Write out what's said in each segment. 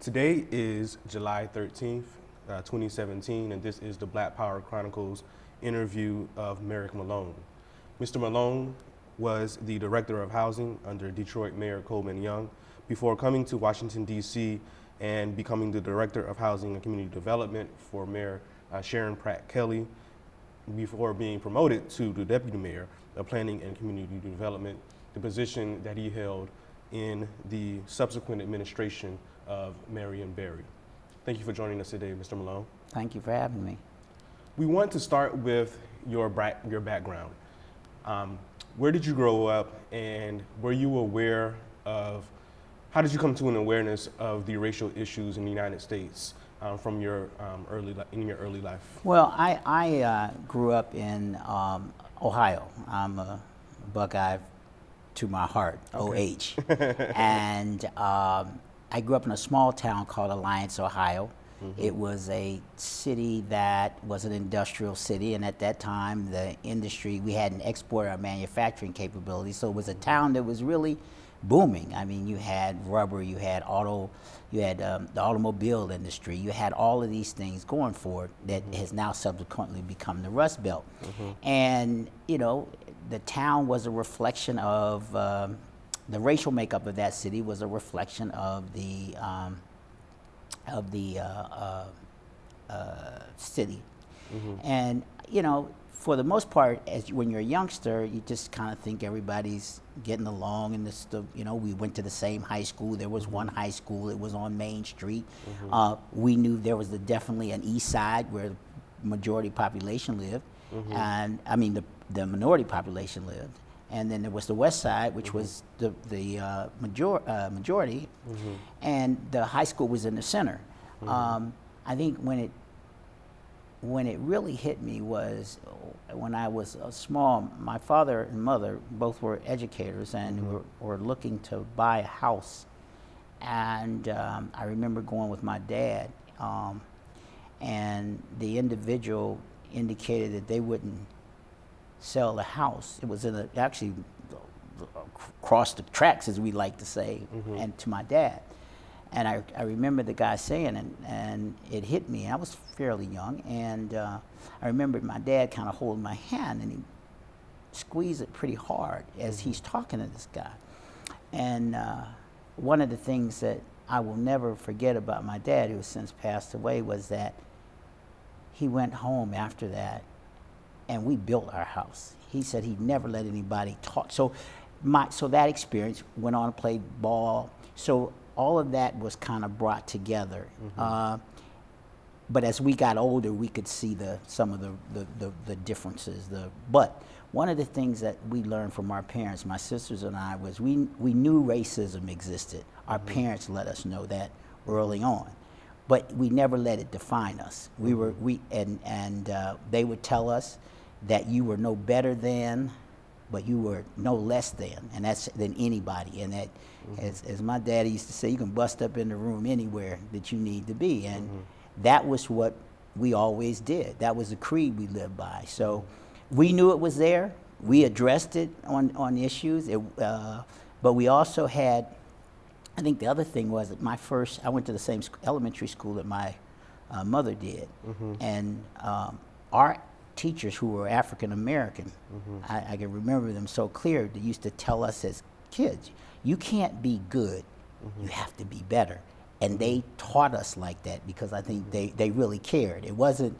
Today is July 13th, 2017, and this is the Black Power Chronicles interview of Merrick Malone. Mr. Malone was the Director of Housing under Detroit Mayor Coleman Young before coming to Washington, D.C. and becoming the Director of Housing and Community Development for Mayor Sharon Pratt Kelly before being promoted to the Deputy Mayor of Planning and Community Development, the position that he held in the subsequent administration of Marion Barry. Thank you for joining us today, Mr. Malone. Thank you for having me. We want to start with your background. Where did you grow up, and were you aware of, how did you come to an awareness of the racial issues in the United States from your early life? Well, I grew up in Ohio. I'm a Buckeye to my heart, Okay. OH. And I grew up in a small town called Alliance, Ohio. Mm-hmm. It was a city that was an industrial city, and at that time, the industry, we had an export or manufacturing capability, so it was a town that was really booming. I mean, you had rubber, you had the automobile industry, you had all of these things going for it that has now subsequently become the Rust Belt. And, you know, the town was a reflection of, the racial makeup of that city was a reflection of the city. And, you know, for the most part, when you're a youngster, you just kind of think everybody's getting along, and you know, we went to the same high school. There was one high school. It was on Main Street. We knew there was definitely an east side where the majority population lived, and I mean the minority population lived. And then there was the west side, which was the majority, and the high school was in the center. I think when it really hit me was when I was small. My father and mother both were educators and were looking to buy a house. And I remember going with my dad, and the individual indicated that they wouldn't sell the house. It was actually across the tracks, as we like to say, and to my dad. And I remember the guy saying, and it hit me. I was fairly young, and I remember my dad kind of holding my hand, and he squeezed it pretty hard as he's talking to this guy. And one of the things that I will never forget about my dad, who has since passed away, was that he went home after that, and we built our house. He said he'd never let anybody talk. So that experience, went on to play ball. So all of that was kind of brought together. But as we got older, we could see some of the differences. But one of the things that we learned from our parents, my sisters and I, was we knew racism existed. Our parents let us know that early on, but we never let it define us. They would tell us that you were no better than, but you were no less than, and that's than anybody. And that, as my daddy used to say, you can bust up in the room anywhere that you need to be. And that was what we always did. That was the creed we lived by. So we knew it was there. We addressed it on issues. But we also had, I think the other thing was that I went to the same elementary school that my mother did. And our teachers, who were African American, I can remember them so clear. They used to tell us as kids, you can't be good, you have to be better. And they taught us like that because I think they really cared. It wasn't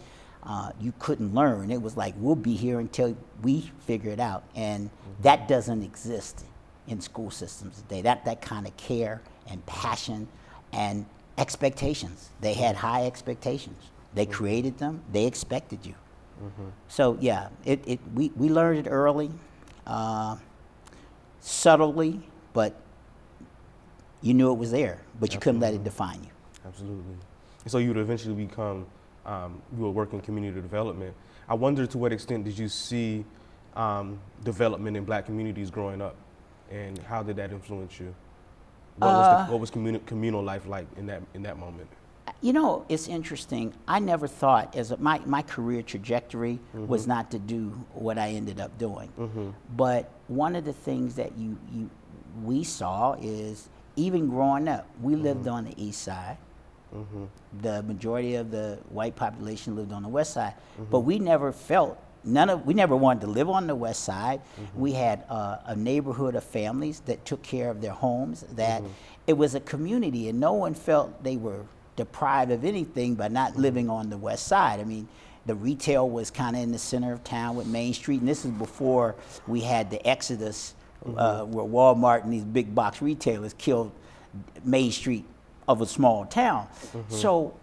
you couldn't learn. It was like, we'll be here until we figure it out. And that doesn't exist in school systems today. That kind of care and passion and expectations. They had high expectations. They created them. They expected you. So yeah, we learned it early, subtly, but you knew it was there, but you couldn't let it define you. Absolutely. And so you would eventually become, you would work in community development. I wonder, to what extent did you see development in Black communities growing up, and how did that influence you? What was communal life like in that moment? You know, it's interesting. I never thought, my career trajectory was not to do what I ended up doing. But one of the things that we saw is, even growing up, we lived on the east side. The majority of the white population lived on the west side, but we never felt we never wanted to live on the west side. We had a neighborhood of families that took care of their homes. That it was a community, and no one felt they were deprived of anything by not living on the west side. I mean, the retail was kind of in the center of town with Main Street, and this is before we had the exodus where Walmart and these big box retailers killed Main Street of a small town. So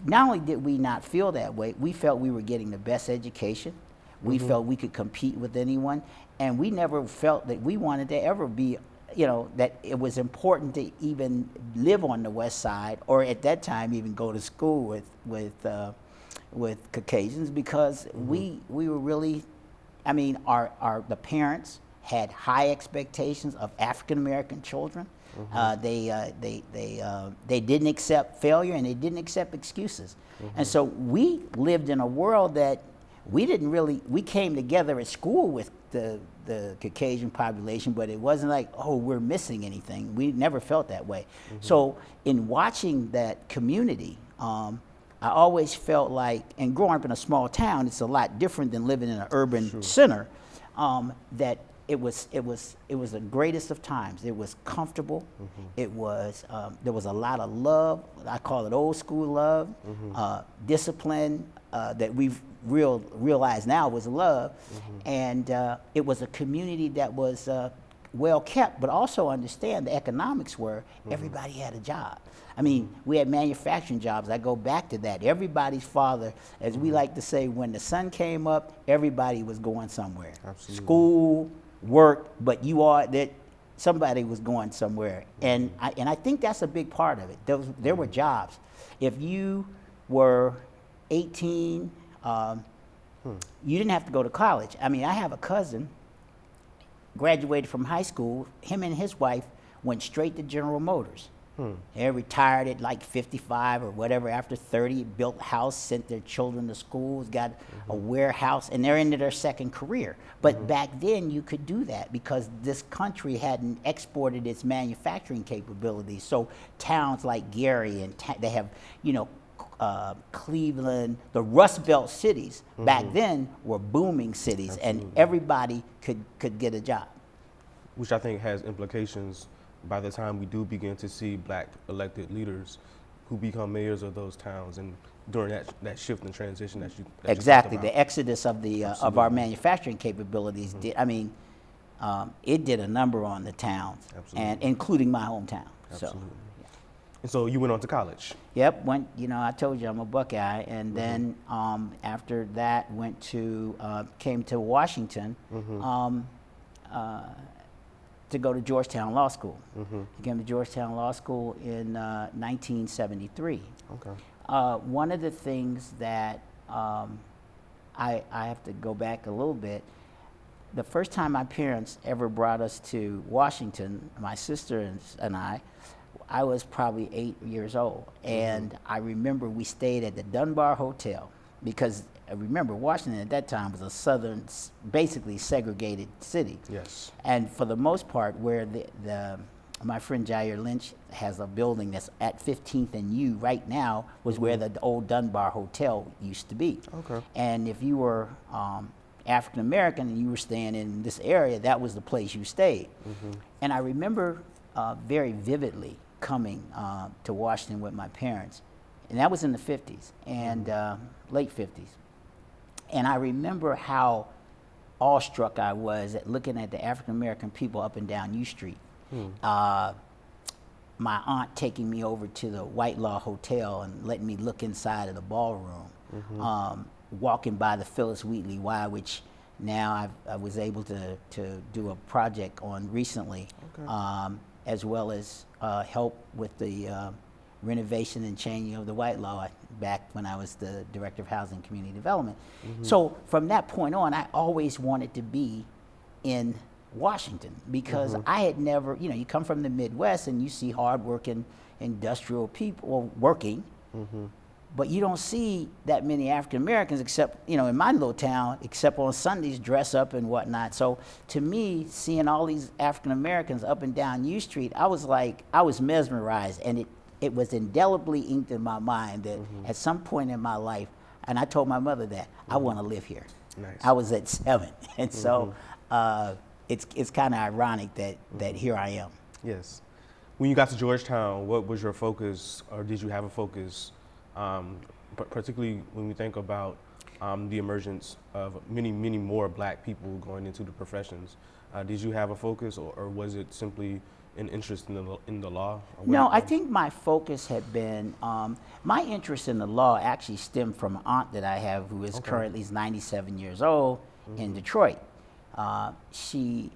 not only did we not feel that way, we felt we were getting the best education. We felt we could compete with anyone, and we never felt that we wanted to ever be, that it was important to even live on the west side, or at that time even go to school with Caucasians, because we were really, I mean, the parents had high expectations of African American children. They didn't accept failure, and they didn't accept excuses. And so we lived in a world that we came together at school with the Caucasian population, but it wasn't like, oh, we're missing anything. We never felt that way. So in watching that community, I always felt like, and growing up in a small town, it's a lot different than living in an urban center, that it was the greatest of times. It was comfortable. It was there was a lot of love. I call it old school love, discipline that we've realized now was love, and it was a community that was well kept, but also understand the economics were everybody had a job. I mean, we had manufacturing jobs. I go back to that. Everybody's father, as we like to say, when the sun came up, everybody was going somewhere. Absolutely. School, work, but somebody was going somewhere. And I think that's a big part of it. There were jobs. If you were 18, you didn't have to go to college. I mean, I have a cousin, graduated from high school. Him and his wife went straight to General Motors. They retired at like 55 or whatever. After 30, built a house, sent their children to schools, got a warehouse, and they're into their second career. But back then, you could do that because this country hadn't exported its manufacturing capabilities. So towns like Gary, and they have, Cleveland, the Rust Belt cities back then were booming cities. Absolutely. And everybody could get a job. Which I think has implications by the time we do begin to see black elected leaders who become mayors of those towns, and during that shift and transition that you exactly, the exodus of of our manufacturing capabilities did. I mean, it did a number on the towns, and including my hometown. Absolutely. So, yeah. And so you went on to college. Yep. Went. I told you I'm a Buckeye, and then after that came to Washington. To go to Georgetown Law School. I came to Georgetown Law School in 1973. Okay. One of the things that I have to go back a little bit, the first time my parents ever brought us to Washington, my sister and I was probably 8 years old. And I remember we stayed at the Dunbar Hotel, because I remember Washington at that time was a southern, basically segregated city. Yes. And for the most part, where my friend Jair Lynch has a building that's at 15th and U right now was where the old Dunbar Hotel used to be. Okay. And if you were African American and you were staying in this area, that was the place you stayed. And I remember very vividly coming to Washington with my parents, and that was in the 50s and late 50s. And I remember how awestruck I was at looking at the African American people up and down U Street. My aunt taking me over to the White Law Hotel and letting me look inside of the ballroom. Walking by the Phyllis Wheatley Y, which now I was able to do a project on recently, as well as help with the renovation and changing of the White Law back when I was the Director of Housing and Community Development. So from that point on, I always wanted to be in Washington, because I had never, you come from the Midwest and you see hardworking industrial people working, but you don't see that many African Americans except, in my little town, except on Sundays, dress up and whatnot. So to me, seeing all these African Americans up and down U Street, I was mesmerized, and it was indelibly inked in my mind that at some point in my life, and I told my mother that I want to live here. Nice. I was at 7, and so it's kind of ironic that here I am. Yes. When you got to Georgetown, what was your focus, or did you have a focus, particularly when we think about the emergence of many more Black people going into the professions? Did you have a focus, or was it simply an interest in the law? No, I think my focus had been, my interest in the law actually stemmed from an aunt that I have who is currently 97 years old in Detroit. She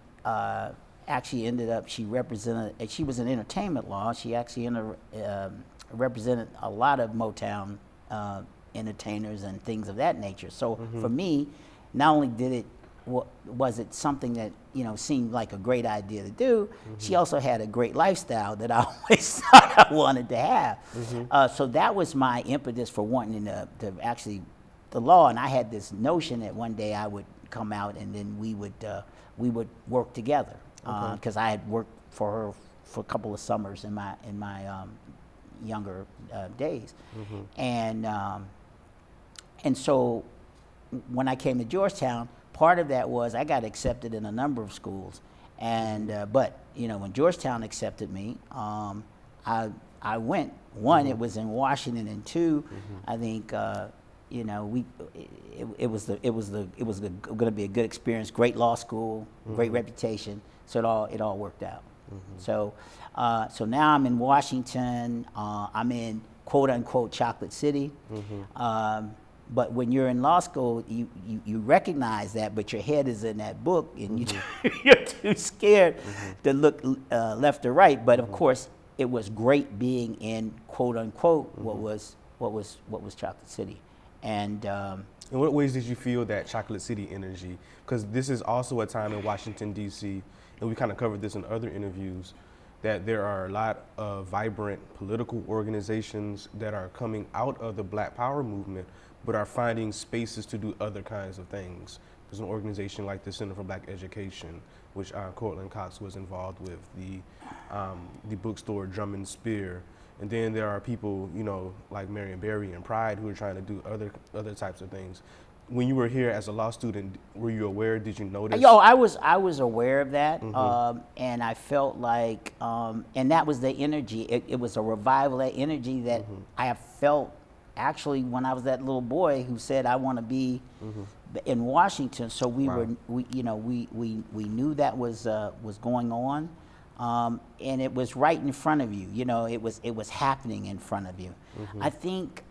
actually ended up, she was in entertainment law. She actually represented a lot of Motown entertainers and things of that nature. So for me, not only did it, was it something that seemed like a great idea to do, she also had a great lifestyle that I always thought I wanted to have. So that was my impetus for wanting to actually the law. And I had this notion that one day I would come out and then we would work together, because I had worked for her for a couple of summers in my younger days, and so when I came to Georgetown, part of that was I got accepted in a number of schools, and but when Georgetown accepted me, I went. One, it was in Washington, and two, I think it was going to be a good experience, great law school, great reputation, so it all worked out. So now I'm in Washington. I'm in quote unquote Chocolate City. But when you're in law school, you recognize that, but your head is in that book, and you're too scared to look left or right. But of course, it was great being in quote unquote what was Chocolate City, and. In what ways did you feel that Chocolate City energy? Because this is also a time in Washington, D.C., and we kind of covered this in other interviews, that there are a lot of vibrant political organizations that are coming out of the Black Power movement, but are finding spaces to do other kinds of things. There's an organization like the Center for Black Education, which Cortland Cox was involved with, the bookstore Drum and Spear. And then there are people, like Marion Barry and Pride, who are trying to do other types of things. When you were here as a law student, were you aware? Did you notice? I was aware of that, and I felt like, and that was the energy. It was a revival, that energy that I have felt actually when I was that little boy who said I want to be in Washington. So we knew that was going on. And it was right in front of you. It was happening in front of you. I think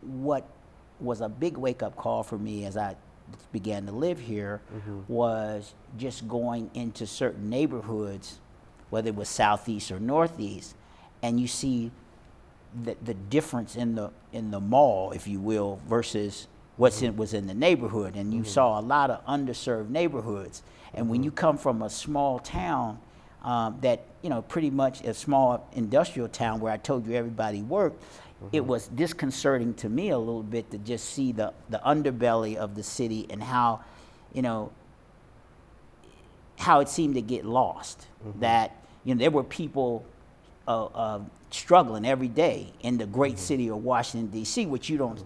what was a big wake-up call for me as I began to live here was just going into certain neighborhoods, whether it was Southeast or Northeast, and you see the difference in the mall, if you will, versus was in the neighborhood, and you saw a lot of underserved neighborhoods. And when you come from a small town that pretty much a small industrial town where I told you everybody worked, it was disconcerting to me a little bit to just see the underbelly of the city and how it seemed to get lost. That there were people struggling every day in the great city of Washington D.C., which you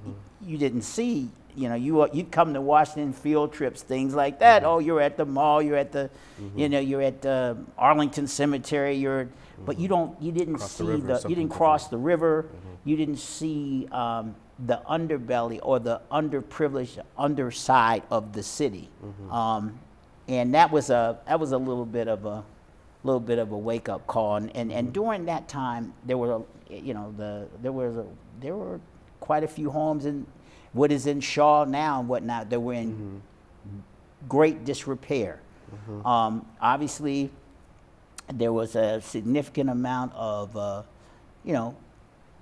didn't see. You'd come to Washington, field trips, things like that. Oh, you're at the mall, you're at the, you're at the Arlington Cemetery. But you didn't cross the river. You didn't see the underbelly or the underprivileged underside of the city. And that was a little bit of a wake up call. And during that time, there were quite a few homes in what is in Shaw now and whatnot that were in great disrepair. Obviously, there was a significant amount of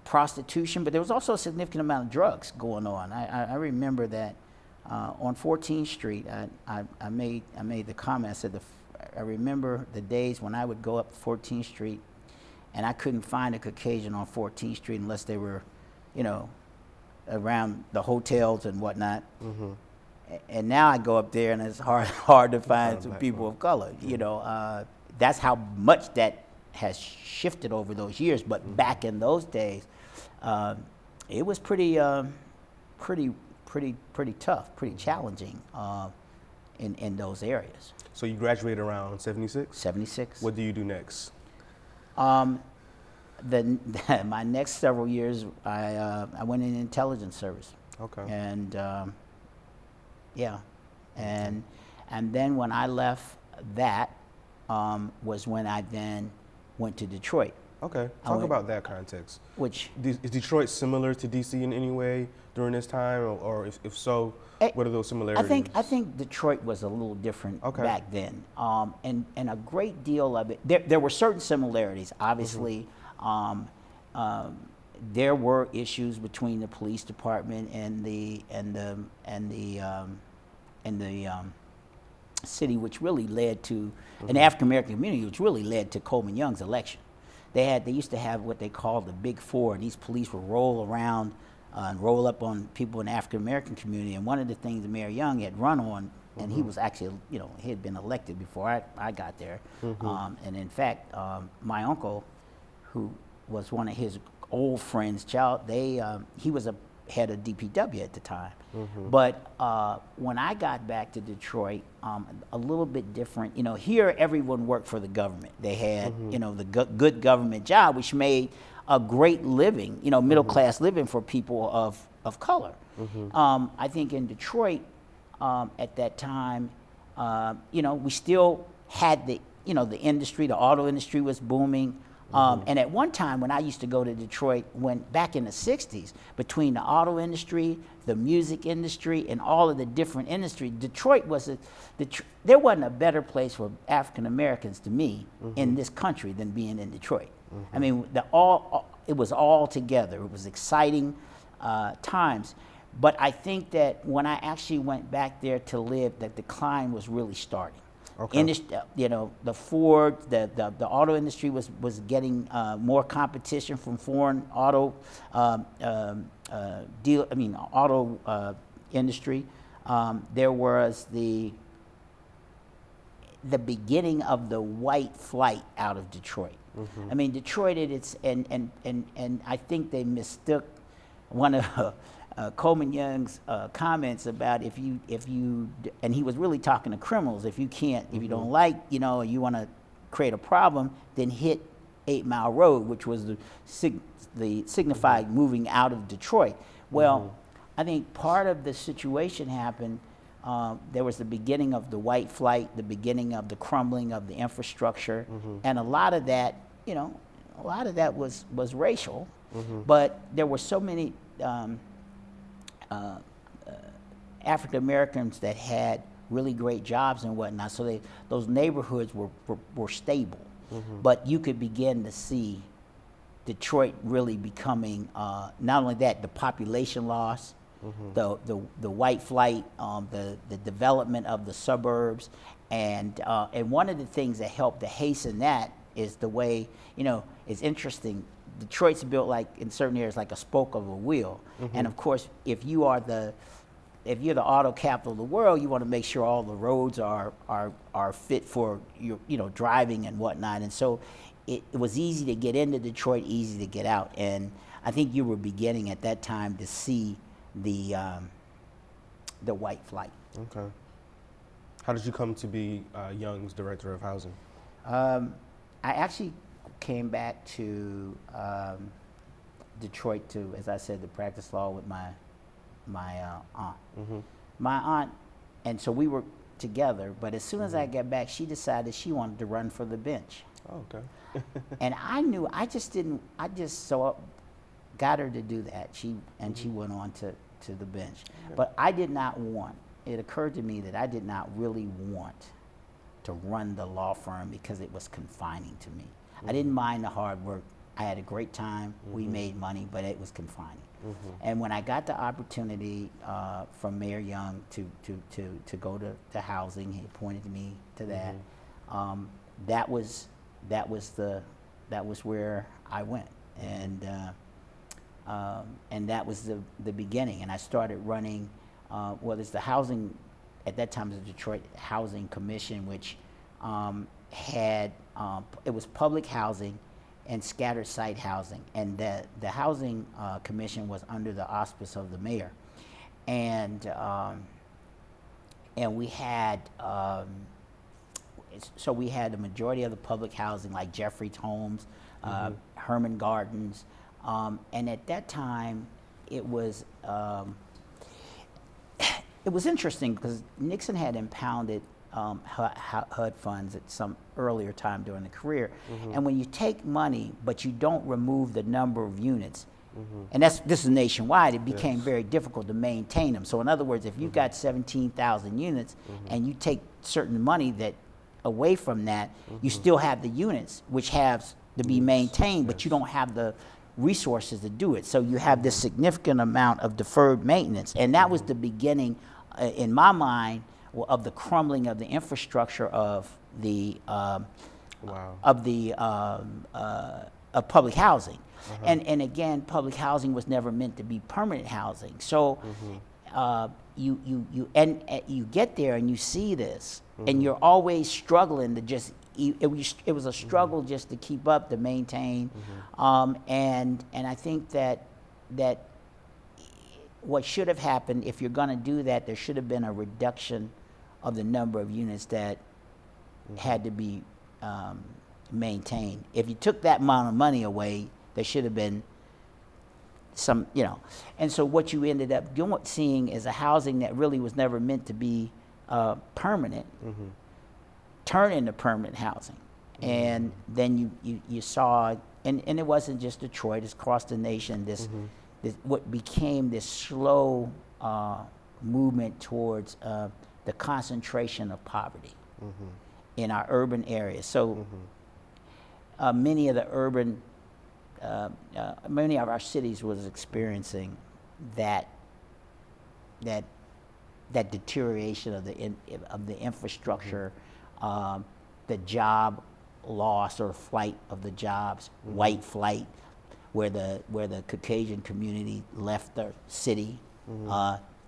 prostitution, but there was also a significant amount of drugs going on. I remember that on 14th Street, I made the comment. I said I remember the days when I would go up 14th Street, and I couldn't find a Caucasian on 14th Street unless they were, around the hotels and whatnot. And now I go up there and it's hard to find some people of color. that's how much that has shifted over those years. But back in those days, it was pretty tough, pretty challenging in those areas. So you graduated around 76? 76. What do you do next? My next several years, I went in intelligence service. Okay. And and then when I left that was when I then went to Detroit. Okay. Talk about that context. Which Is Detroit similar to DC in any way during this time, or if so, what are those similarities? I think Detroit was a little different Okay. back then, and a great deal of it. There were certain similarities. Obviously, there were issues between the police department and the city, which really led to an African American community, which really led to Coleman Young's election. They used to have what they called the Big Four, and these police would roll around and roll up on people in the African American community. And one of the things that Mayor Young had run on, and he was actually, he had been elected before I got there. And in fact, my uncle, who was one of his old friends' he was a head of DPW at the time. But when I got back to Detroit, a little bit different. Here everyone worked for the government. They had, the good government job, which made a great living, middle class living for people of color. I think in Detroit at that time, we still had the industry, the auto industry was booming. And at one time when I used to go to Detroit, back in the 60s, between the auto industry, the music industry, and all of the different industries, Detroit was there wasn't a better place for African Americans to me in this country than being in Detroit. I mean, it was all together. It was exciting times. But I think that when I actually went back there to live, the decline was really starting. Okay. The Ford, the auto industry was getting more competition from foreign auto auto industry. There was the beginning of the white flight out of Detroit. I mean, Detroit, and I think they mistook one of Coleman Young's comments about if you, and he was really talking to criminals, if you don't like, you want to create a problem, then hit 8 Mile Road, which was the signified moving out of Detroit. Well, I think part of the situation happened, there was the beginning of the white flight, the beginning of the crumbling of the infrastructure, and a lot of that, was racial, but there were so many African Americans that had really great jobs and whatnot, so those neighborhoods were stable. But you could begin to see Detroit really becoming not only that, the population loss, the white flight, the development of the suburbs, and one of the things that helped to hasten that is the way, it's interesting. Detroit's built like in certain areas like a spoke of a wheel, and of course, if you're the auto capital of the world, you want to make sure all the roads are fit for your driving and whatnot. And so it was easy to get into Detroit, easy to get out. And I think you were beginning at that time to see the white flight. Okay. How did you come to be Young's director of housing? I actually came back to Detroit to, as I said, to practice law with my aunt. My aunt, and so we were together, but as soon as I got back, she decided she wanted to run for the bench. Oh, okay. And I knew, I just got her to do that. She went on to the bench. Okay. But I did not want, it occurred to me that I did not really want to run the law firm because it was confining to me. I didn't mind the hard work. I had a great time. We made money, but it was confining. And when I got the opportunity from Mayor Young to go to housing, he appointed me to that. That was where I went, and that was the beginning. And I started running. There's the housing at that time, the Detroit Housing Commission, which had it was public housing and scattered site housing, and the housing commission was under the auspice of the mayor, and we had so we had the majority of the public housing like Jeffrey's Homes, Herman Gardens, and at that time it was interesting because Nixon had impounded HUD funds at some earlier time during the career. And when you take money, but you don't remove the number of units, and this is nationwide, it became very difficult to maintain them. So in other words, if you've got 17,000 units and you take certain money that away from that, you still have the units, which have to be maintained, but you don't have the resources to do it. So you have this significant amount of deferred maintenance. And that was the beginning, in my mind, of the crumbling of the infrastructure of the of public housing. And again, public housing was never meant to be permanent housing. So you get there and you see this, and you're always struggling to just. It was a struggle just to keep up, to maintain, and I think that what should have happened, if you're going to do that, there should have been a reduction of the number of units that had to be maintained. If you took that amount of money away, there should have been some, And so what you ended up seeing is a housing that really was never meant to be permanent, turn into permanent housing. And then you saw, and it wasn't just Detroit, it's across the nation, this what became this slow movement towards the concentration of poverty in our urban areas. So many of the urban, many of our cities was experiencing that deterioration of the infrastructure, the job loss or flight of the jobs, white flight, where the Caucasian community left the city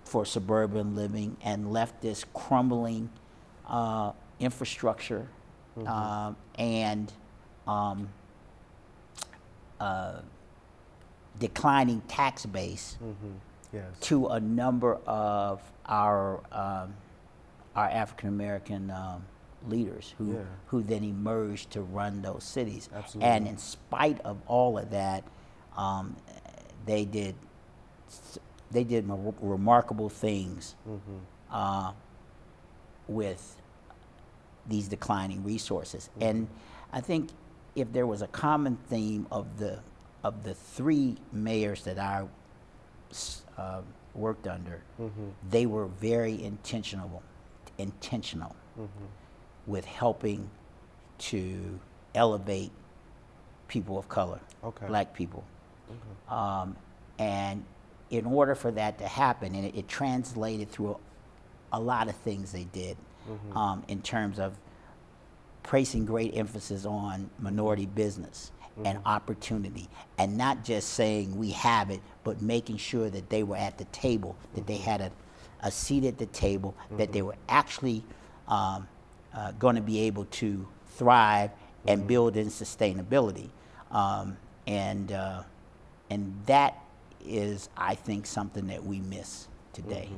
for suburban living and left this crumbling infrastructure and declining tax base to a number of our African American leaders who then emerged to run those cities. Absolutely. And in spite of all of that, they did remarkable things with these declining resources. And I think if there was a common theme of the three mayors that I worked under, they were very intentional with helping to elevate people of color, black people. And in order for that to happen, and it translated through a lot of things they did in terms of placing great emphasis on minority business and opportunity, and not just saying we have it, but making sure that they were at the table, that they had a seat at the table, that they were actually going to be able to thrive and build in sustainability. And that is, I think, something that we miss today.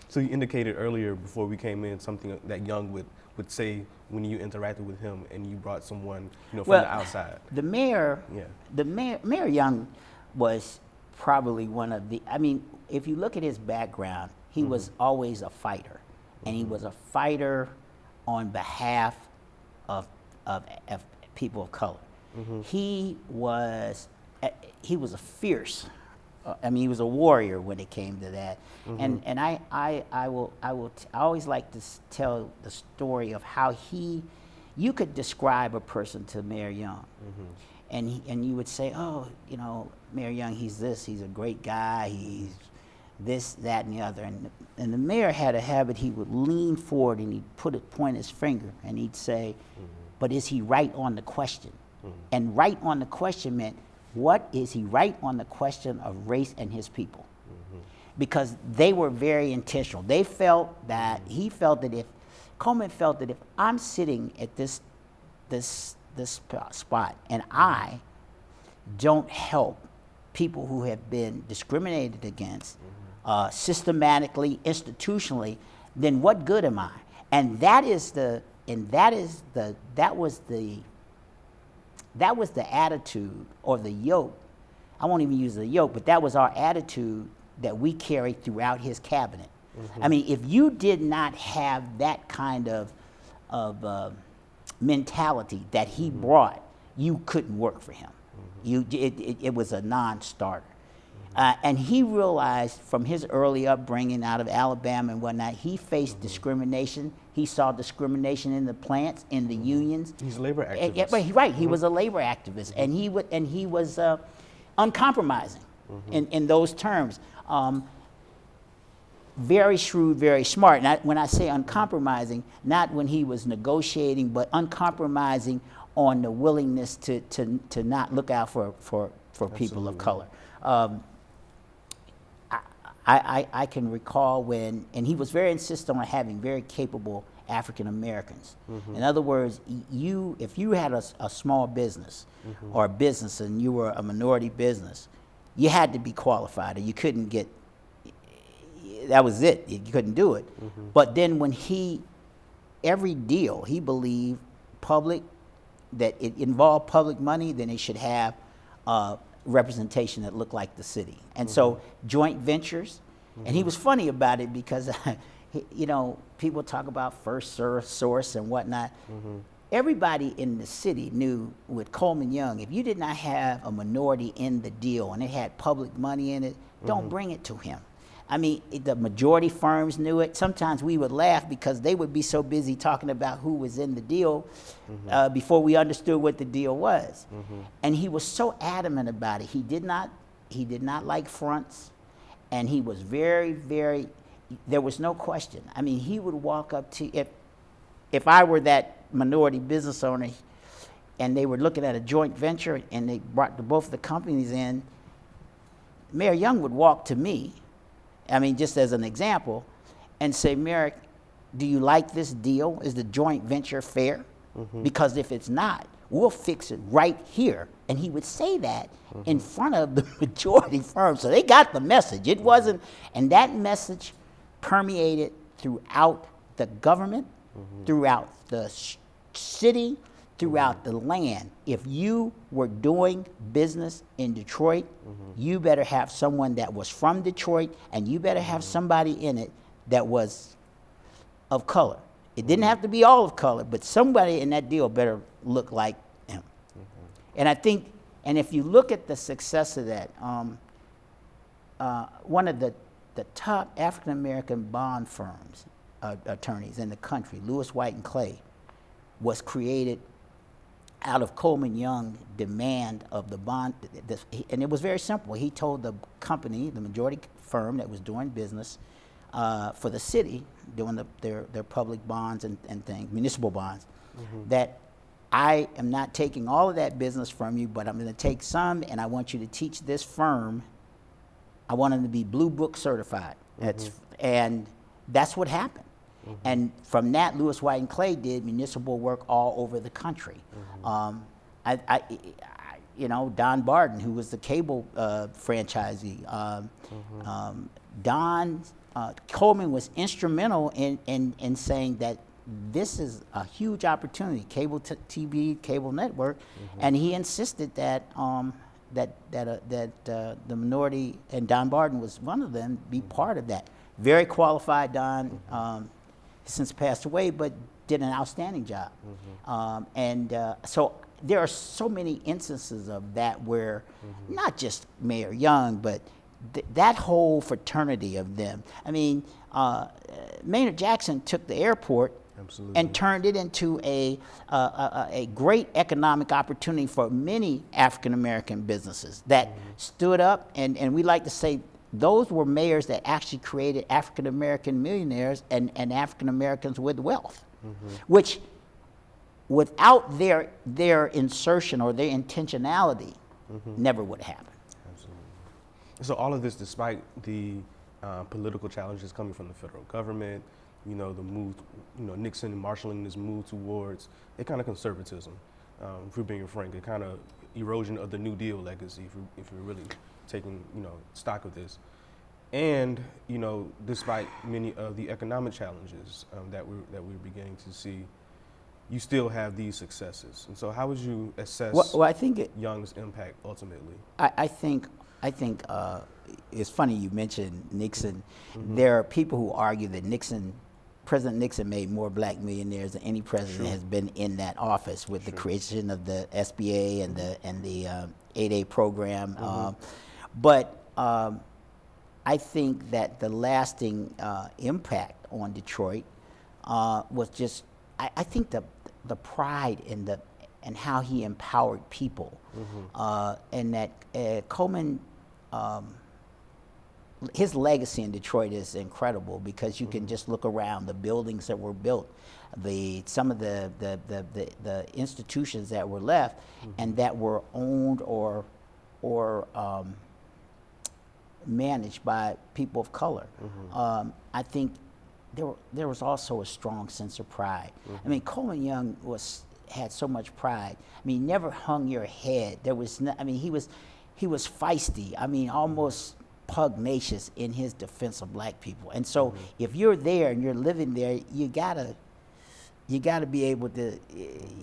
So you indicated earlier before we came in something that Young would say when you interacted with him and you brought someone from the outside. The mayor Young was probably one of the, if you look at his background, he was always a fighter. And he was a fighter on behalf of people of color. He was a fierce. He was a warrior when it came to that. And I always like to tell the story of how you could describe a person to Mayor Young, and you would say, Mayor Young, he's this, he's a great guy, he's this, that, and the other. And the mayor had a habit, he would lean forward and he'd point his finger and he'd say, but is he right on the question? And right on the question meant, what is he right on the question of race and his people? Because they were very intentional. He felt that Coleman felt that if I'm sitting at this spot and I don't help people who have been discriminated against systematically, institutionally, then what good am I? And that was the attitude or the yoke. I won't even use the yoke, but that was our attitude that we carried throughout his cabinet. I mean, if you did not have that kind of mentality that he brought, you couldn't work for him. It was a non-starter. And he realized from his early upbringing out of Alabama and whatnot, he faced discrimination. He saw discrimination in the plants, in the unions. He's a labor activist. Right, he was a labor activist, and he was uncompromising in those terms. Very shrewd, very smart. And when I say uncompromising, not when he was negotiating, but uncompromising on the willingness to not look out for people of color. I can recall when, and he was very insistent on having very capable African Americans. In other words, if you had a small business or a business and you were a minority business, you had to be qualified or you couldn't get, that was it, you couldn't do it. But then when every deal, he believed that it involved public money, then it should have representation that looked like the city. And so joint ventures, and he was funny about it because, people talk about first source and whatnot. Everybody in the city knew with Coleman Young, if you did not have a minority in the deal and it had public money in it, don't bring it to him. I mean, the majority firms knew it. Sometimes we would laugh because they would be so busy talking about who was in the deal before we understood what the deal was. And he was so adamant about it. He did not like fronts, and he was very, very, there was no question. I mean, he would walk up to, if I were that minority business owner and they were looking at a joint venture and they brought both of the companies in, Mayor Young would walk to me, I mean, just as an example, and say, Merrick, do you like this deal? Is the joint venture fair? Because if it's not, we'll fix it right here. And he would say that in front of the majority firm. So they got the message. It wasn't, and that message permeated throughout the government, throughout the city, throughout the land. If you were doing business in Detroit, you better have someone that was from Detroit, and you better have somebody in it that was of color. It didn't have to be all of color, but somebody in that deal better look like him. And I think, and if you look at the success of that, one of the top African American bond firms, attorneys in the country, Lewis, White, and Clay, was created out of Coleman Young demand of the bond, and it was very simple. He told the company, the majority firm that was doing business for the city, doing their public bonds and things, municipal bonds, that I am not taking all of that business from you, but I'm going to take some, and I want you to teach this firm. I want them to be Blue Book certified. And that's what happened. And from that, Lewis, White, and Clay did municipal work all over the country. Don Barton, who was the cable franchisee, Coleman was instrumental in saying that this is a huge opportunity, cable TV, cable network, and he insisted that the minority, and Don Barton was one of them, be part of that. Very qualified, Don. Since passed away, but did an outstanding job. So there are so many instances of that where not just Mayor Young, but that whole fraternity of them. I mean, Maynard Jackson took the airport and turned it into a great economic opportunity for many African American businesses that stood up, and we like to say those were mayors that actually created African American millionaires and African Americans with wealth, which without their insertion or their intentionality never would happen. Absolutely. So all of this despite the political challenges coming from the federal government, the move, Nixon marshaling this move towards a kind of conservatism. If we're being frank, a kind of erosion of the New Deal legacy, if you're really taking, stock of this. And, despite many of the economic challenges that we're beginning to see, you still have these successes. And so how would you assess Well, I think Young's impact ultimately? I think it's funny you mentioned Nixon. There are people who argue that President Nixon made more black millionaires than any president has been in that office with the creation of the SBA and the 8A program. But I think that the lasting impact on Detroit was just, I think the pride and how he empowered people, and that Coleman, his legacy in Detroit is incredible because you can just look around the buildings that were built, some of the institutions that were left, and that were owned or managed by people of color. I think there was also a strong sense of pride. I mean, Coleman Young had so much pride. I mean, he never hung your head. There was no, I mean, he was feisty. I mean, almost pugnacious in his defense of black people. And so, if you're there and you're living there, you gotta be able to.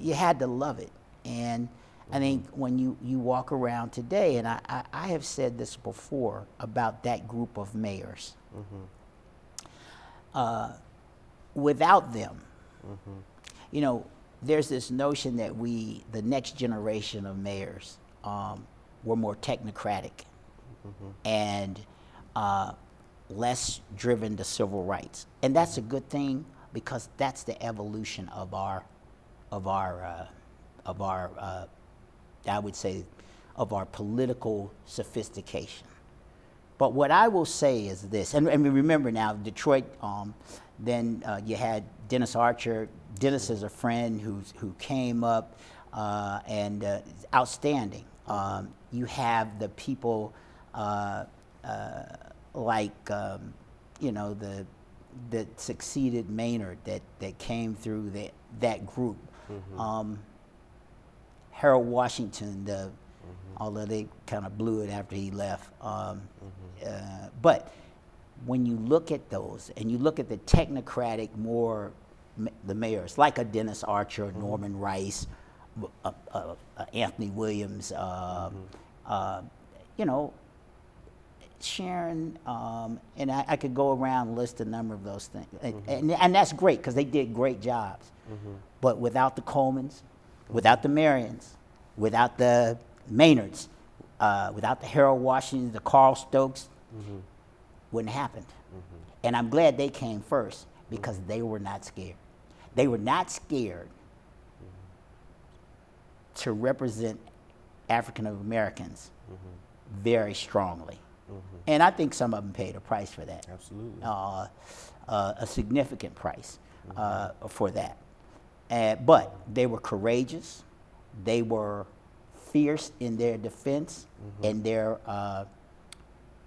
You had to love it. And I think when you walk around today, and I have said this before about that group of mayors. Without them, there's this notion that the next generation of mayors, were more technocratic and less driven to civil rights, and that's a good thing because that's the evolution of our I would say of our political sophistication. But what I will say is this, and remember now, Detroit. Then you had Dennis Archer. Dennis is a friend who came up and outstanding. You have the people like that succeeded Maynard that came through that group. Harold Washington, although they kind of blew it after he left. But when you look at those and you look at the technocratic, the mayors, like a Dennis Archer, Norman Rice, Anthony Williams, Sharon, and I could go around and list a number of those things. And that's great because they did great jobs. But without the Colemans, without the Marions, without the Maynards, without the Harold Washingtons, the Carl Stokes, wouldn't have happened. And I'm glad they came first because they were not scared. They were not scared to represent African Americans very strongly. And I think some of them paid a price for that. Absolutely. A significant price for that. But they were courageous. They were fierce in their defense and their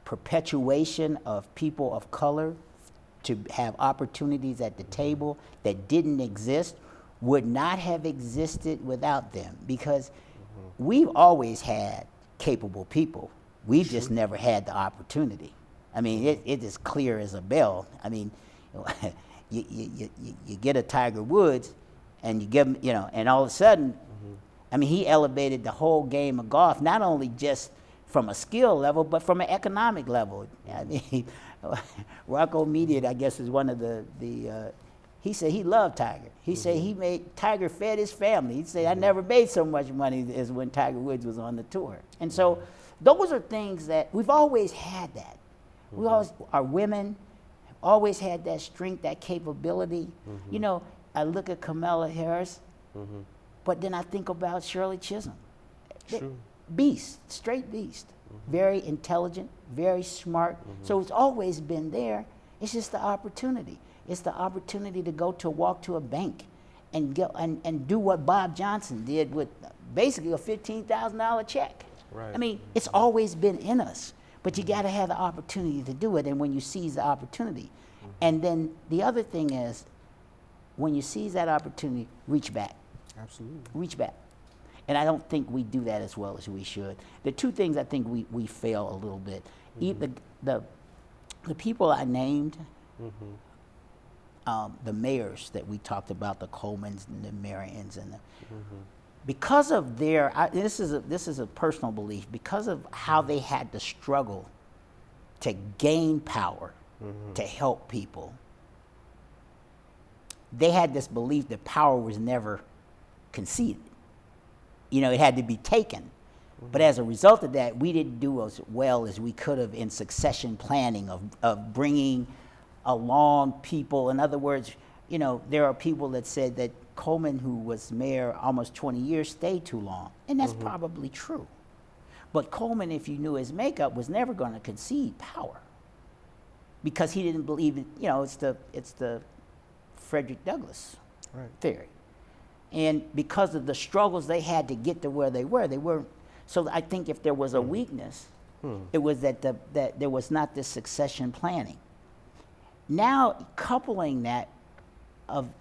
perpetuation of people of color to have opportunities at the table that didn't exist, would not have existed without them, because we've always had capable people. We've just never had the opportunity. I mean, it is clear as a bell. I mean, you get a Tiger Woods and you give him, and all of a sudden, I mean, he elevated the whole game of golf, not only just from a skill level, but from an economic level. I mean, Rocco Mediate, I guess, is one of the he said he loved Tiger. He said Tiger fed his family. He said, I never made so much money as when Tiger Woods was on the tour. And so those are things that we've always had that. Our women always had that strength, that capability. I look at Kamala Harris, but then I think about Shirley Chisholm. Beast, straight beast. Very intelligent, very smart. So it's always been there. It's just the opportunity. It's the opportunity to walk to a bank and do what Bob Johnson did with basically a $15,000 check. Right. I mean, it's always been in us, but you got to have the opportunity to do it. And when you seize the opportunity, And then the other thing is, when you seize that opportunity, reach back. Absolutely. Reach back. And I don't think we do that as well as we should. The two things I think we fail a little bit. The people I named, the mayors that we talked about, the Colemans and the Marions, and because of their, this is a personal belief, because of how they had to struggle to gain power, to help people, they had this belief that power was never conceded. You know, it had to be taken. But as a result of that, we didn't do as well as we could have in succession planning of bringing along people. In other words, you know, there are people that said that Coleman, who was mayor almost 20 years, stayed too long. And that's probably true. But Coleman, if you knew his makeup, was never going to concede power because he didn't believe it. You know, it's the Frederick Douglass theory. And because of the struggles they had to get to where they were. So I think if there was a weakness, it was that there was not this succession planning. Now, coupling that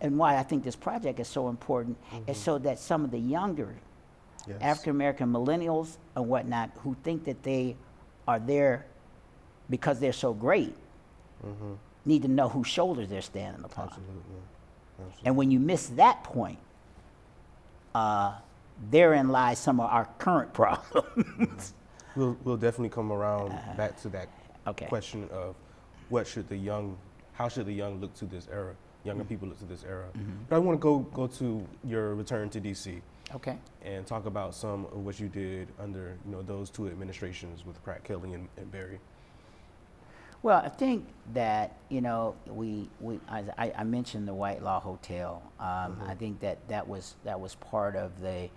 and why I think this project is so important is so that some of the younger African American millennials and whatnot who think that they are there because they're so great need to know whose shoulders they're standing upon. Absolutely. And when you miss that point, therein lies some of our current problems. We'll definitely come around back to that Okay. question of how should the young look to this era, younger people look to this era. But I want to go to your return to DC. Okay. And talk about some of what you did under those two administrations with Pratt Kelly and Berry. Well, I think that I mentioned the White Law Hotel. I think that was part of the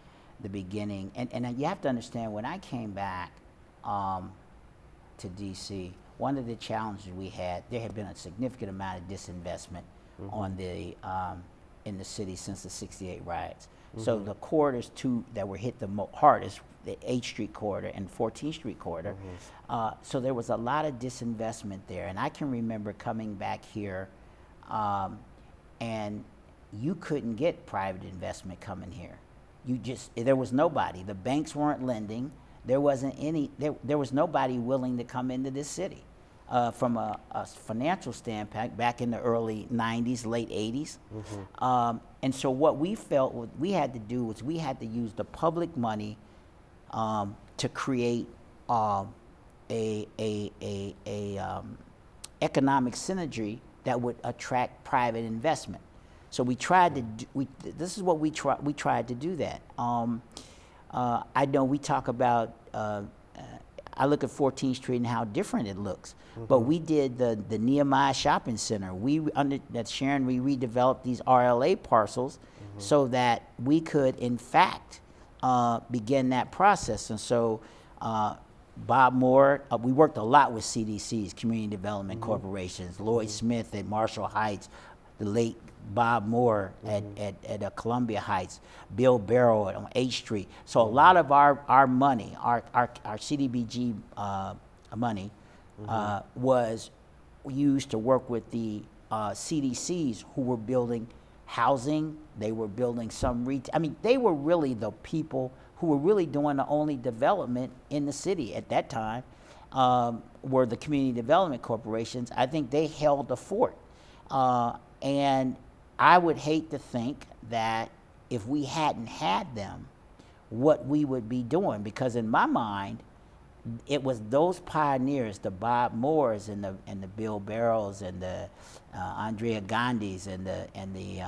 beginning, and you have to understand when I came back to DC, one of the challenges we had, there had been a significant amount of disinvestment in the city since the '68 riots. So the corridors that were hit the hardest, the 8th Street corridor and 14th Street corridor. So there was a lot of disinvestment there. And I can remember coming back here and you couldn't get private investment coming here. There was nobody. The banks weren't lending. There wasn't there was nobody willing to come into this city. From a financial standpoint, back in the early 90s, late 80s. And so what we felt we had to do was we had to use the public money to create economic synergy that would attract private investment. So we tried to this is what we tried to do that. I know we talk about I look at 14th Street and how different it looks. But we did the Nehemiah Shopping Center. Sharon, we redeveloped these RLA parcels so that we could, in fact, begin that process. And so Bob Moore, we worked a lot with CDCs, Community Development Corporations, Lloyd Smith at Marshall Heights, the late Bob Moore at Columbia Heights, Bill Barrow on 8th Street. So a lot of our money, our CDBG money, was used to work with the CDCs who were building housing. They were building some retail. I mean, they were really the people who were really doing the only development in the city at that time. Were the community development corporations. I think they held the fort. And I would hate to think that if we hadn't had them, what we would be doing, because in my mind, it was those pioneers, the Bob Moores and the Bill Barrows and the Andrea Gandhis and the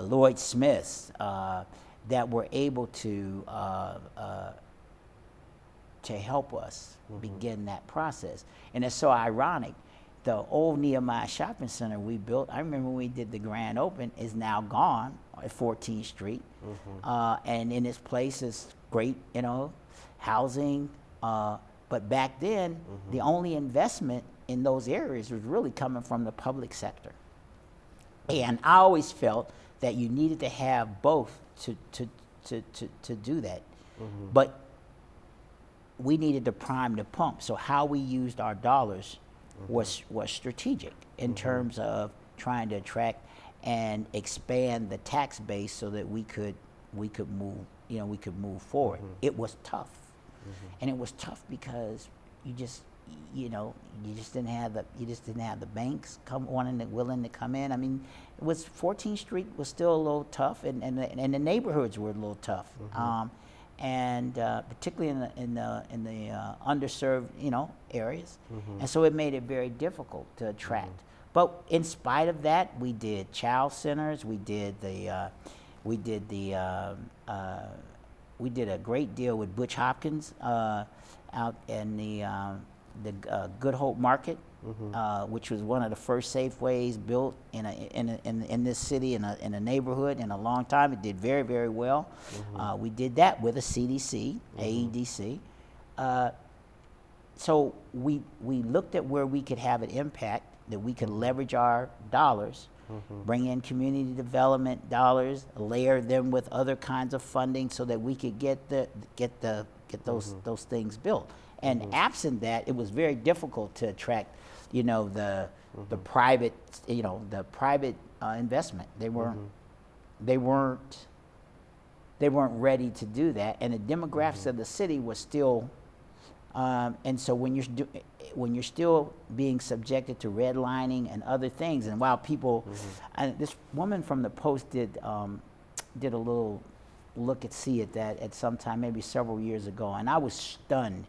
Lloyd Smiths that were able to help us begin that process. And it's so ironic. The old Nehemiah Shopping Center we built, I remember when we did the grand open, is now gone at 14th Street. And in its place is great, housing. But back then, the only investment in those areas was really coming from the public sector. And I always felt that you needed to have both to do that. But we needed to prime the pump. So how we used our dollars was strategic in terms of trying to attract and expand the tax base so that we could move, we could move forward. It was tough, and it was tough because you just didn't have the banks willing to come in. I mean, it was 14th Street was still a little tough, and the neighborhoods were a little tough, and particularly in the underserved areas, and so it made it very difficult to attract. But in spite of that, we did child centers. We did we did a great deal with Butch Hopkins out in the Good Hope Market, which was one of the first Safeways built in this city in a neighborhood in a long time. It did very, very well. We did that with a CDC, AEDC. So we looked at where we could have an impact, that we could leverage our dollars, bring in community development dollars, layer them with other kinds of funding so that we could get those things built. And absent that, it was very difficult to attract, the private, investment. They weren't ready to do that, and the demographics of the city was still. And so when you're still being subjected to redlining and other things, and while people, and this woman from the Post did a little look at some time, maybe several years ago, and I was stunned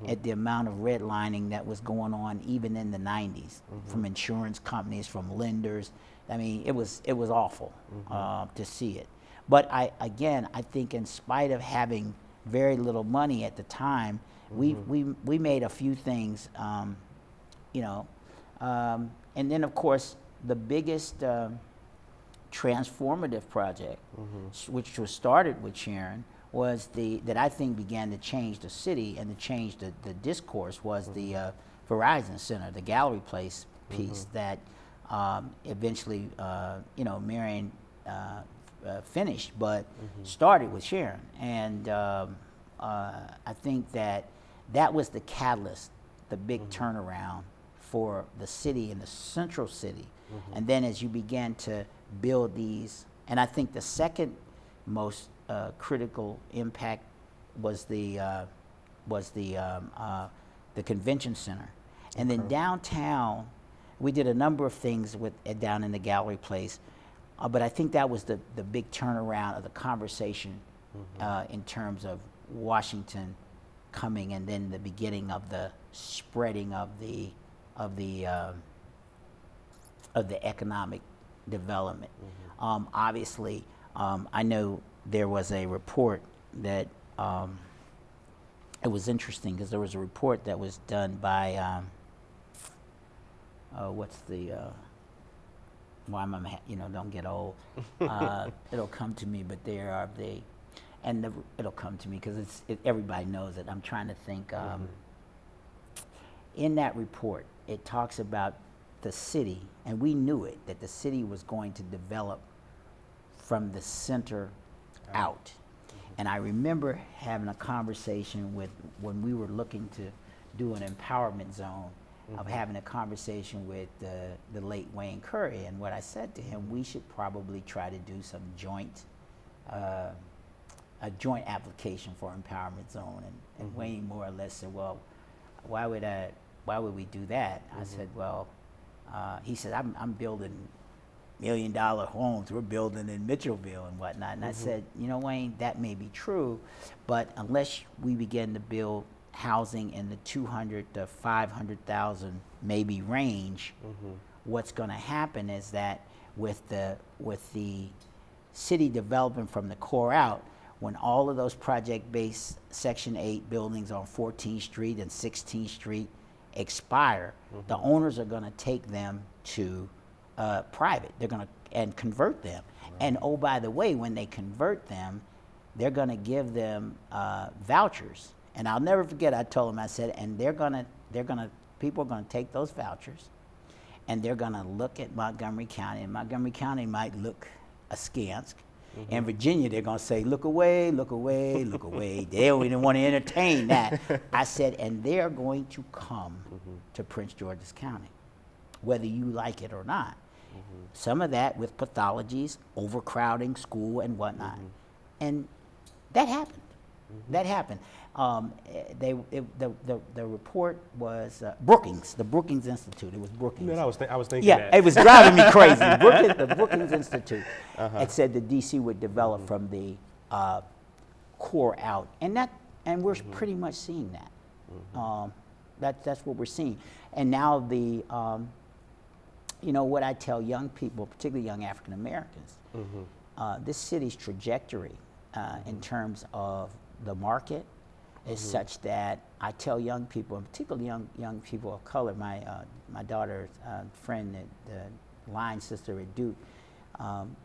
at the amount of redlining that was going on even in the 90s from insurance companies, from lenders. I mean, it was awful to see it. But I think in spite of having very little money at the time, we made a few things, and then of course the biggest transformative project, which was started with Sharon, was that I think began to change the city and to change the discourse, was the Verizon Center, the Gallery Place piece that eventually, Marion finished, but started with Sharon. And I think that was the catalyst, the big turnaround for the city and the central city. And then as you began to build these, and I think the second most critical impact was the convention center. And then downtown, we did a number of things down in the Gallery Place, but I think that was the big turnaround of the conversation in terms of Washington coming, and then the beginning of the spreading of the economic development. Obviously, I know there was a report that it was interesting because there was a report that was done by don't get old. It'll come to me, but it'll come to me because everybody knows it. I'm trying to think. In that report, it talks about the city, and we knew it, that the city was going to develop from the center out. And I remember having a conversation when we were looking to do an empowerment zone, of having a conversation with the late Wayne Curry, and what I said to him, we should probably try to do some a joint application for empowerment zone. And Wayne more or less said, well, why would we do that? I said, well, he said, I'm building $1 million homes. We're building in Mitchellville and whatnot. And I said, Wayne, that may be true, but unless we begin to build housing in the 200 to 500,000 maybe range, what's going to happen is that with the city developing from the core out, when all of those project-based Section 8 buildings on 14th Street and 16th Street expire, the owners are going to take them to private. They're going to convert them. Right. And oh, by the way, when they convert them, they're going to give them vouchers. And I'll never forget, I told them, I said, and people are going to take those vouchers, and they're going to look at Montgomery County, and Montgomery County might look askance, In Virginia, they're going to say, look away, look away, look away. They don't even want to entertain that. I said, and they're going to come to Prince George's County, whether you like it or not. Some of that with pathologies, overcrowding school and whatnot. And that happened. That happened. The report was Brookings, the Brookings Institute. It was Brookings. Man, I was thinking Yeah, that. it was driving me crazy. The Brookings Institute. It said the DC would develop from the core out, and we're pretty much seeing that. That's what we're seeing. And now what I tell young people, particularly young African Americans, this city's trajectory in terms of the market is such that I tell young people, and particularly young people of color. My daughter's friend, the line sister at Duke,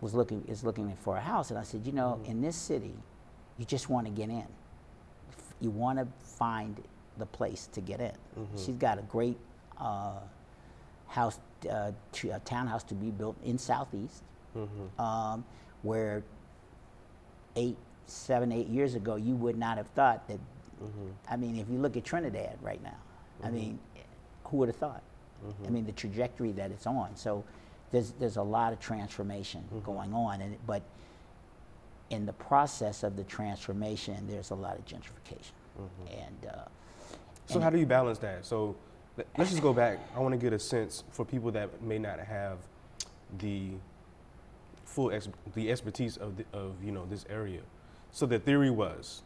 is looking for a house, and I said, in this city, you just want to get in. You want to find the place to get in. She's got a great house, a townhouse to be built in Southeast, where 7, 8 years ago, you would not have thought that. I mean, if you look at Trinidad right now, I mean, who would have thought? I mean, the trajectory that it's on. So there's a lot of transformation going on, but in the process of the transformation, there's a lot of gentrification. So how do you balance that? So let's just go back. I want to get a sense for people that may not have the full the expertise of this area. So the theory was,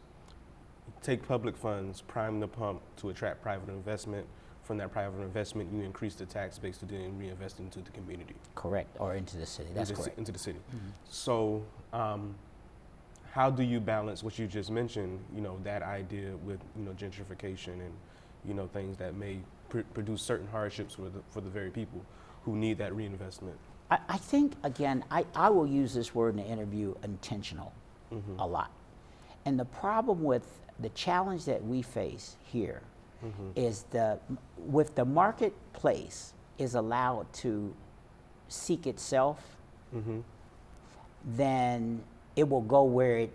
take public funds, prime the pump to attract private investment. From that private investment, you increase the tax base to then reinvest into the community. Correct, or into the city. That's correct. Into the city. So how do you balance what you just mentioned, that idea with, gentrification and, things that may produce certain hardships for the very people who need that reinvestment? I think, again, I will use this word in the interview, intentional, a lot. And the problem with the challenge that we face here is with the marketplace is allowed to seek itself, then it will go where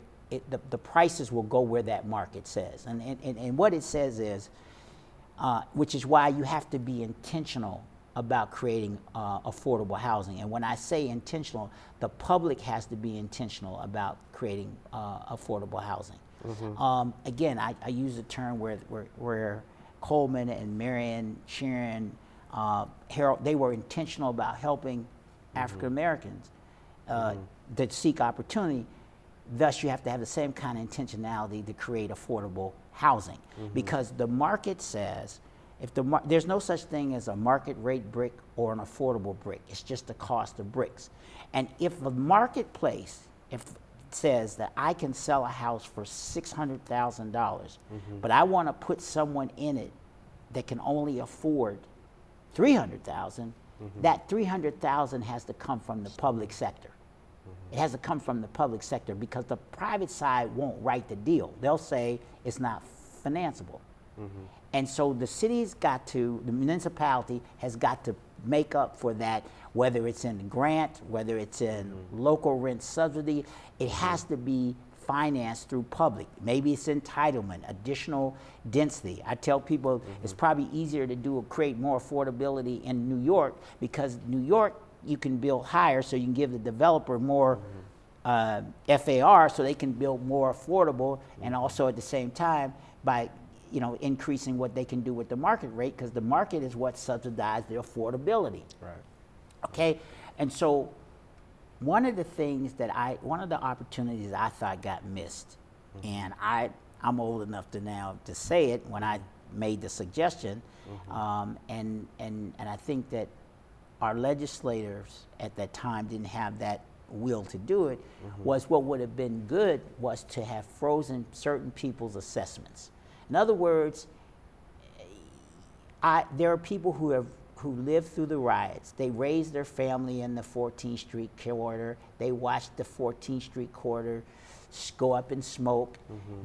the prices will go where that market says. And what it says is, which is why you have to be intentional about creating affordable housing. And when I say intentional, the public has to be intentional about creating affordable housing. Again, I use a term where Coleman and Marion, Sharon, Harold, they were intentional about helping African Americans that seek opportunity. Thus, you have to have the same kind of intentionality to create affordable housing, because the market says, there's no such thing as a market rate brick or an affordable brick. It's just the cost of bricks. And if the marketplace, says that I can sell a house for $600,000, but I want to put someone in it that can only afford $300,000, that $300,000 has to come from the public sector. It has to come from the public sector, because the private side won't write the deal. They'll say it's not financeable. And so the municipality has got to make up for that, whether it's in grant, whether it's in local rent subsidy. It has to be financed through public. Maybe it's entitlement, additional density. I tell people it's probably easier to create more affordability in New York, because New York, you can build higher, so you can give the developer more FAR, so they can build more affordable, and also at the same time by increasing what they can do with the market rate, because the market is what subsidizes the affordability. Right. Okay, and so one of the opportunities I thought got missed, and I'm old enough to say it when I made the suggestion, and I think that our legislators at that time didn't have that will to do it, was what would have been good was to have frozen certain people's assessments. In other words, there are people who lived through the riots. They raised their family in the 14th Street corridor. They watched the 14th Street corridor go up in smoke.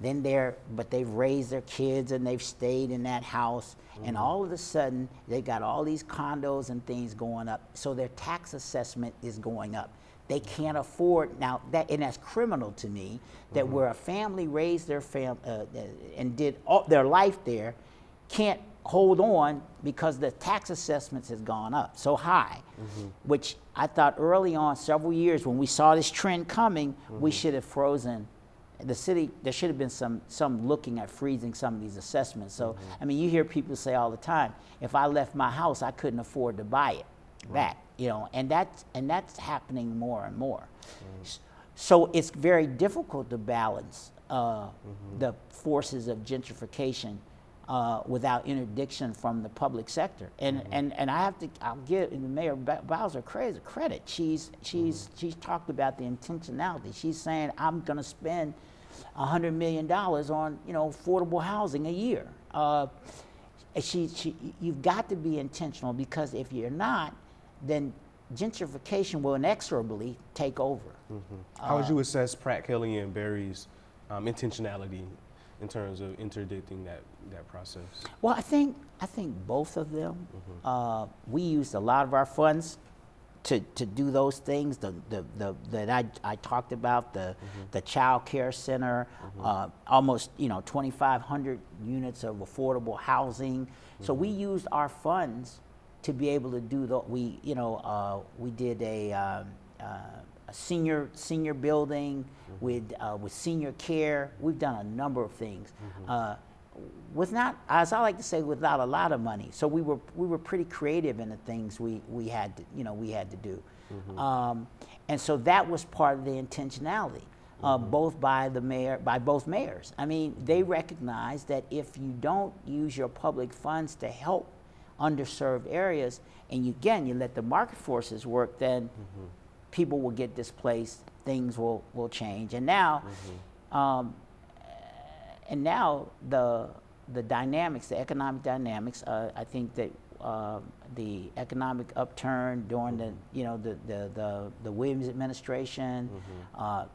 But they've raised their kids and they've stayed in that house. And all of a sudden, they got all these condos and things going up. So their tax assessment is going up. They can't afford now that, and that's criminal to me. That where a family raised their and did all their life there, can't hold on because the tax assessments has gone up so high, which I thought early on, several years when we saw this trend coming, we should have frozen the city. There should have been some looking at freezing some of these assessments. So I mean, you hear people say all the time, if I left my house, I couldn't afford to buy it back, you know, and that's happening more and more. So it's very difficult to balance the forces of gentrification without interdiction from the public sector. And I'll give Mayor Bowser credit. She's talked about the intentionality. She's saying, I'm going to spend $100 million on, you know, affordable housing a year. You've got to be intentional, because if you're not, then gentrification will inexorably take over. How would you assess Pratt, Kelly, and Barry's intentionality in terms of interdicting that process? Well, I think both of them. We used a lot of our funds to do those things. That I talked about, the child care center, almost 2,500 units of affordable housing. So we used our funds to be able to do the. We did a senior building with senior care. We've done a number of things. With not, as I like to say, without a lot of money. So we were pretty creative in the things we had to do, and so that was part of the intentionality, both by both mayors. I mean, they recognized that if you don't use your public funds to help underserved areas, and you let the market forces work, then people will get displaced, things will change, and now. And now the dynamics, the economic dynamics. I think that the economic upturn during the Williams administration,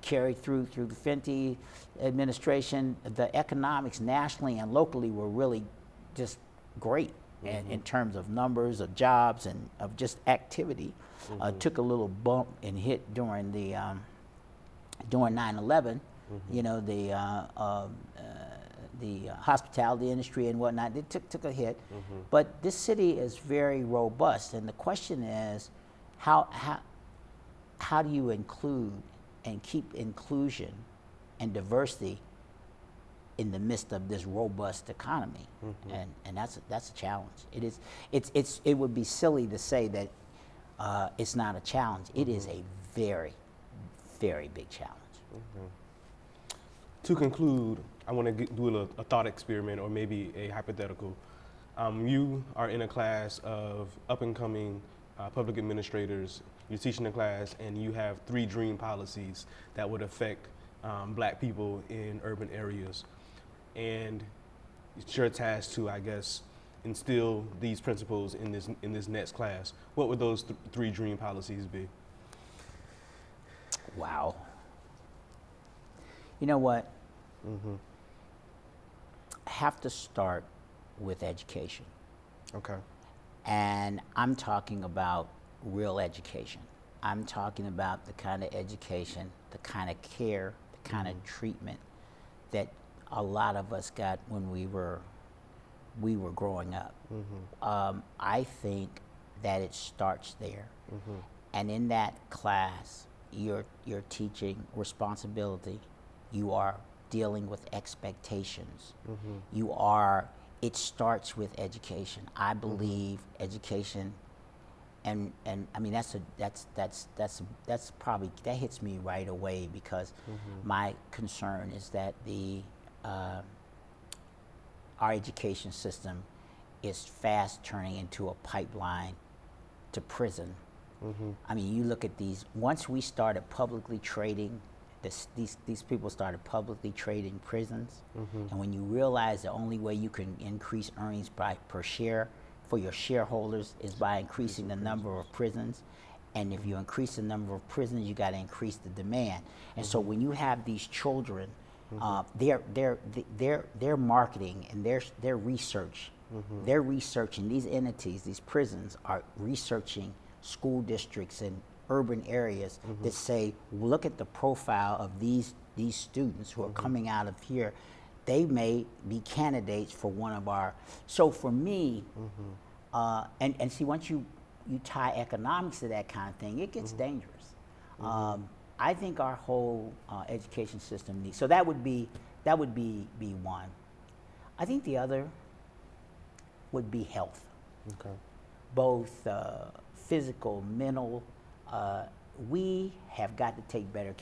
carried through the Fenty administration, the economics nationally and locally were really just great in terms of numbers of jobs and of just activity. Took a little bump and hit during 9/11. The hospitality industry and whatnot, it took a hit, but this city is very robust, and the question is, how do you include and keep inclusion and diversity in the midst of this robust economy? And that's a challenge. It would be silly to say that it's not a challenge. It is a very, very big challenge. To conclude, I want to do a thought experiment, or maybe a hypothetical. You are in a class of up-and-coming public administrators. You're teaching the class, and you have 3 dream policies that would affect Black people in urban areas. And it's your task to, I guess, instill these principles in this next class. What would those 3 dream policies be? Wow. You know what? I have to start with education. Okay. And I'm talking about real education. I'm talking about the kind of education, the kind of care, the kind of treatment that a lot of us got when we were growing up. I think that it starts there. And in that class, you're teaching responsibility. You are dealing with expectations. It starts with education. I believe education, and I mean that's probably, that hits me right away, because my concern is that our education system is fast turning into a pipeline to prison. I mean, you look at these, once we started publicly trading, these people started publicly trading prisons, and when you realize the only way you can increase earnings per share for your shareholders is by increasing the number of prisons, and if you increase the number of prisons, you got to increase the demand. And so when you have these children, their marketing and their research, they're researching, these entities, these prisons are researching school districts and urban areas that say, look at the profile of these students who are coming out of here. They may be candidates for one of our. So for me, and see, once you tie economics to that kind of thing, it gets dangerous. I think our whole education system needs. So that would be one. I think the other would be health. Okay. Both physical, mental. We have got to take better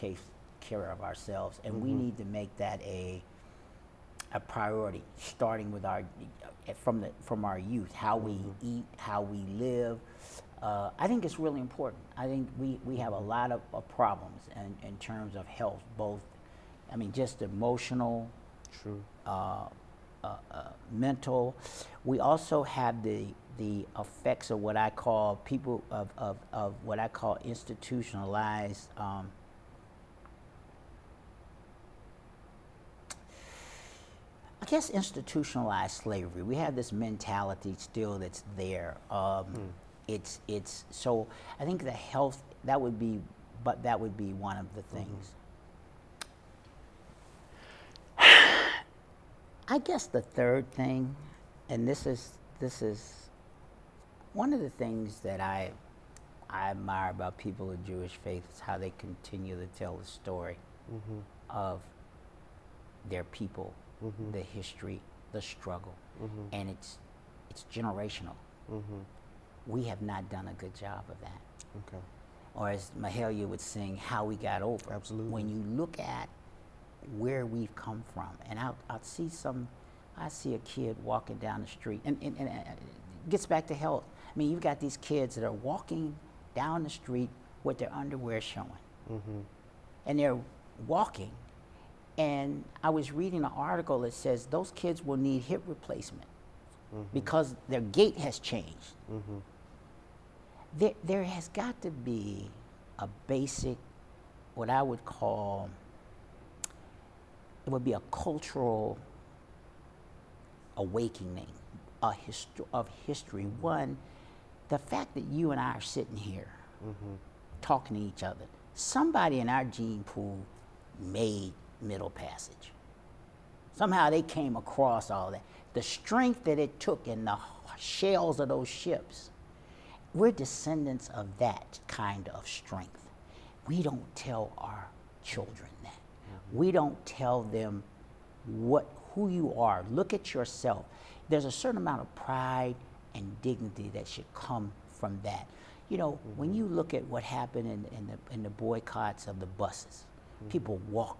care of ourselves, and we need to make that a priority, starting with from our youth, how we eat, how we live. I think it's really important. I think we have a lot of problems in terms of health, both, I mean, just emotional, True. Mental. We also have the effects of what I call of what I call institutionalized I guess institutionalized slavery. We have this mentality still that's there. It's so I think the health that would be one of the things. I guess the third thing, and this is one of the things that I admire about people of Jewish faith is how they continue to tell the story of their people, the history, the struggle, and it's generational. We have not done a good job of that. Okay. Or as Mahalia would sing, how we got over. Absolutely. When you look at where we've come from, and I see a kid walking down the street, and it gets back to health. I mean, you've got these kids that are walking down the street with their underwear showing, and they're walking. And I was reading an article that says those kids will need hip replacement because their gait has changed. There has got to be a basic, what I would call, it would be a cultural awakening of history. One, the fact that you and I are sitting here talking to each other, somebody in our gene pool made Middle Passage. Somehow they came across all that. The strength that it took in the shells of those ships, we're descendants of that kind of strength. We don't tell our children that. We don't tell them who you are. Look at yourself. There's a certain amount of pride and dignity that should come from that. You know, when you look at what happened in the boycotts of the buses, people walk,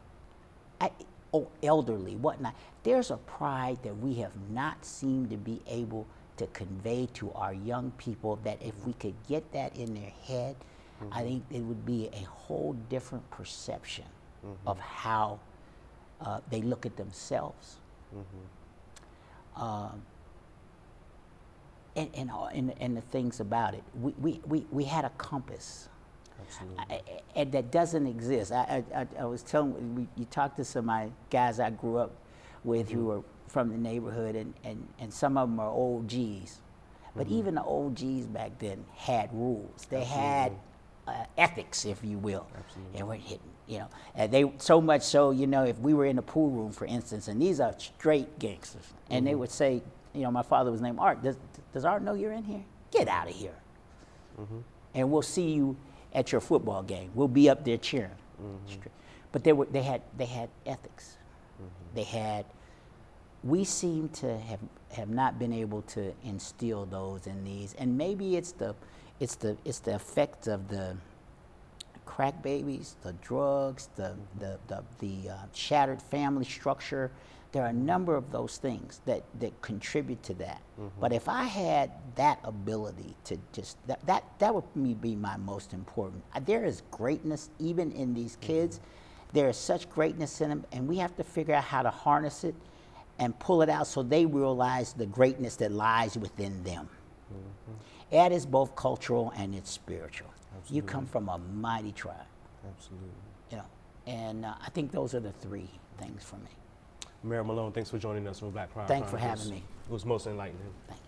elderly, whatnot. There's a pride that we have not seemed to be able to convey to our young people, that if we could get that in their head, I think it would be a whole different perception of how they look at themselves. And the things about it. We had a compass. And that doesn't exist. I was telling you talk to some of my guys I grew up with who were from the neighborhood, and some of them are old G's. But even the old G's back then had rules. They had ethics, if you will. They weren't hitting, you know. They so much so, you know, if we were in the pool room, for instance, and these are straight gangsters, and they would say, you know, my father was named Art. Does Art know you're in here? Get out of here. And we'll see you at your football game. We'll be up there cheering. But they had ethics. We seem to have not been able to instill those in these, and maybe it's the effect of the crack babies, the drugs, the shattered family structure. There are a number of those things that contribute to that. But if I had that ability to just, that would be my most important. There is greatness even in these kids. There is such greatness in them, and we have to figure out how to harness it and pull it out so they realize the greatness that lies within them. That is both cultural and it's spiritual. Absolutely. You come from a mighty tribe. Absolutely. You know, and I think those are the three things for me. Mayor Malone, thanks for joining us on Black Pride. Thanks for having me. It was most enlightening. Thanks.